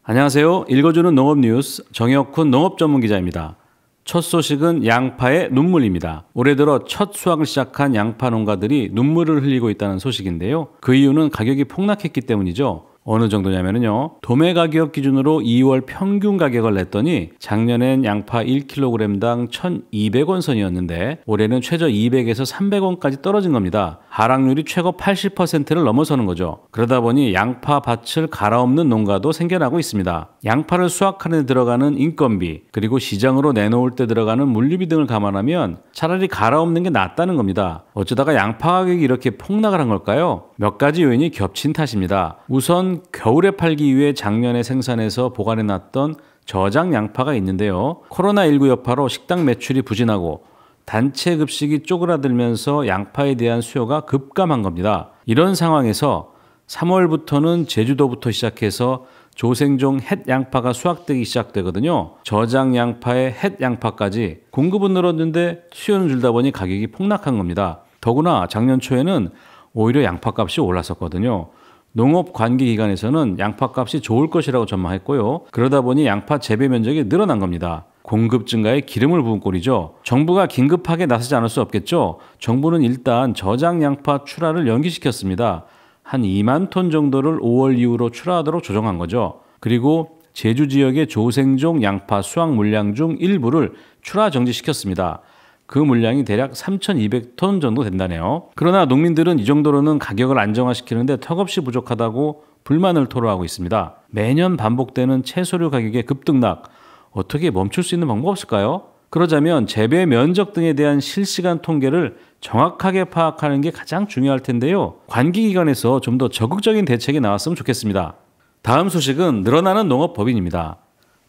안녕하세요. 읽어주는 농업뉴스 정혁훈 농업전문기자입니다. 첫 소식은 양파의 눈물입니다. 올해 들어 첫 수확을 시작한 양파 농가들이 눈물을 흘리고 있다는 소식인데요. 그 이유는 가격이 폭락했기 때문이죠. 어느 정도냐면요. 도매 가격 기준으로 2월 평균 가격을 냈더니 작년엔 양파 1kg당 1,200원 선이었는데 올해는 최저 200에서 300원까지 떨어진 겁니다. 하락률이 최고 80%를 넘어서는 거죠. 그러다 보니 양파 밭을 갈아엎는 농가도 생겨나고 있습니다. 양파를 수확하는 데 들어가는 인건비, 그리고 시장으로 내놓을 때 들어가는 물류비 등을 감안하면 차라리 갈아엎는 게 낫다는 겁니다. 어쩌다가 양파 가격이 이렇게 폭락을 한 걸까요? 몇 가지 요인이 겹친 탓입니다. 우선 겨울에 팔기 위해 작년에 생산해서 보관해놨던 저장 양파가 있는데요. 코로나19 여파로 식당 매출이 부진하고 단체 급식이 쪼그라들면서 양파에 대한 수요가 급감한 겁니다. 이런 상황에서 3월부터는 제주도부터 시작해서 조생종 햇 양파가 수확되기 시작되거든요. 저장 양파에 햇 양파까지 공급은 늘었는데 수요는 줄다 보니 가격이 폭락한 겁니다. 더구나 작년 초에는 오히려 양파값이 올랐었거든요. 농업관계기관에서는 양파값이 좋을 것이라고 전망했고요. 그러다 보니 양파 재배 면적이 늘어난 겁니다. 공급 증가에 기름을 부은 꼴이죠. 정부가 긴급하게 나서지 않을 수 없겠죠. 정부는 일단 저장 양파 출하를 연기시켰습니다. 한 2만 톤 정도를 5월 이후로 출하하도록 조정한 거죠. 그리고 제주 지역의 조생종 양파 수확 물량 중 일부를 출하 정지시켰습니다. 그 물량이 대략 3,200톤 정도 된다네요. 그러나 농민들은 이 정도로는 가격을 안정화시키는데 턱없이 부족하다고 불만을 토로하고 있습니다. 매년 반복되는 채소류 가격의 급등락, 어떻게 멈출 수 있는 방법 없을까요? 그러자면 재배 면적 등에 대한 실시간 통계를 정확하게 파악하는 게 가장 중요할 텐데요. 관계기관에서 좀 더 적극적인 대책이 나왔으면 좋겠습니다. 다음 소식은 늘어나는 농업법인입니다.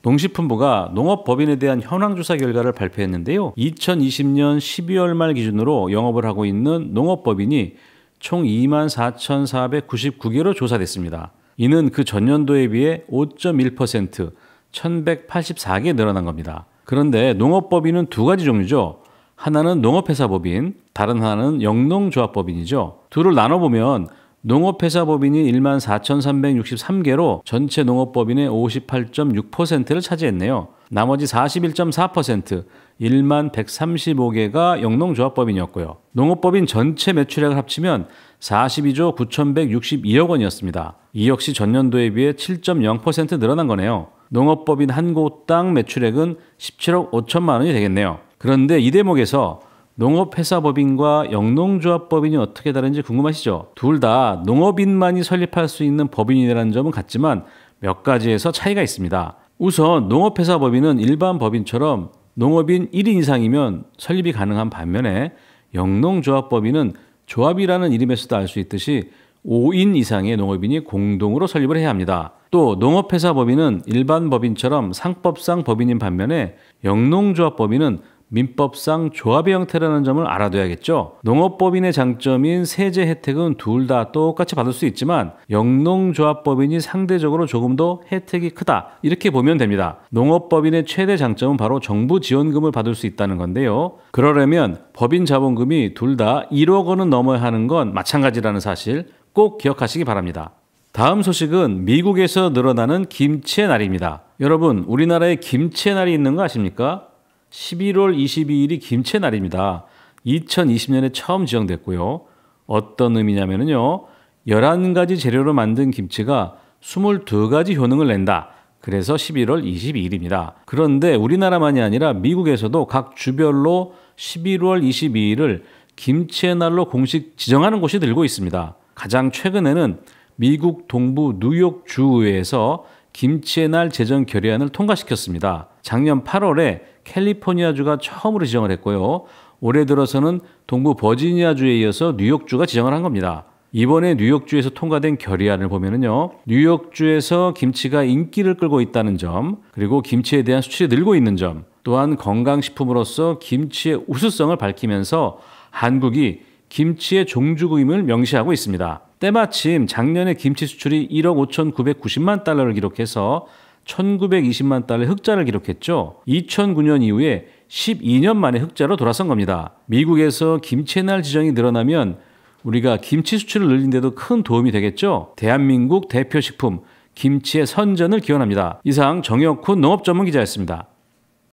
농식품부가 농업법인에 대한 현황조사 결과를 발표했는데요. 2020년 12월 말 기준으로 영업을 하고 있는 농업법인이 총 24,499개로 조사됐습니다. 이는 그 전년도에 비해 5.1%, 1,184개 늘어난 겁니다. 그런데 농업법인은 두 가지 종류죠. 하나는 농업회사법인, 다른 하나는 영농조합법인이죠. 둘을 나눠보면 농업회사법인이 14,363개로 전체 농업법인의 58.6%를 차지했네요. 나머지 41.4%, 1135개가 영농조합법인이었고요. 농업법인 전체 매출액을 합치면 42조 9,162억 원이었습니다. 이 역시 전년도에 비해 7.0% 늘어난 거네요. 농업법인 한 곳당 매출액은 17억 5천만 원이 되겠네요. 그런데 이 대목에서 농업회사법인과 영농조합법인이 어떻게 다른지 궁금하시죠? 둘 다 농업인만이 설립할 수 있는 법인이라는 점은 같지만 몇 가지에서 차이가 있습니다. 우선 농업회사법인은 일반 법인처럼 농업인 1인 이상이면 설립이 가능한 반면에 영농조합법인은 조합이라는 이름에서도 알 수 있듯이 5인 이상의 농업인이 공동으로 설립을 해야 합니다. 또 농업회사법인은 일반 법인처럼 상법상 법인인 반면에 영농조합법인은 민법상 조합의 형태라는 점을 알아둬야겠죠. 농업법인의 장점인 세제 혜택은 둘 다 똑같이 받을 수 있지만 영농조합법인이 상대적으로 조금 더 혜택이 크다, 이렇게 보면 됩니다. 농업법인의 최대 장점은 바로 정부 지원금을 받을 수 있다는 건데요. 그러려면 법인 자본금이 둘 다 1억 원은 넘어야 하는 건 마찬가지라는 사실 꼭 기억하시기 바랍니다. 다음 소식은 미국에서 늘어나는 김치의 날입니다. 여러분, 우리나라에 김치의 날이 있는 거 아십니까? 11월 22일이 김치의 날입니다. 2020년에 처음 지정됐고요. 어떤 의미냐면요. 11가지 재료로 만든 김치가 22가지 효능을 낸다. 그래서 11월 22일입니다. 그런데 우리나라만이 아니라 미국에서도 각 주별로 11월 22일을 김치의 날로 공식 지정하는 곳이 늘고 있습니다. 가장 최근에는 미국 동부 뉴욕 주의회에서 김치의 날 제정 결의안을 통과시켰습니다. 작년 8월에 캘리포니아주가 처음으로 지정을 했고요. 올해 들어서는 동부 버지니아주에 이어서 뉴욕주가 지정을 한 겁니다. 이번에 뉴욕주에서 통과된 결의안을 보면요. 뉴욕주에서 김치가 인기를 끌고 있다는 점, 그리고 김치에 대한 수출이 늘고 있는 점, 또한 건강식품으로서 김치의 우수성을 밝히면서 한국이 김치의 종주국임을 명시하고 있습니다. 때마침 작년에 김치 수출이 1억 5,990만 달러를 기록해서 1,920만 달러의 흑자를 기록했죠. 2009년 이후에 12년 만에 흑자로 돌아선 겁니다. 미국에서 김치의 날 지정이 늘어나면 우리가 김치 수출을 늘린 데도 큰 도움이 되겠죠. 대한민국 대표 식품 김치의 선전을 기원합니다. 이상 정혁훈 농업전문기자였습니다.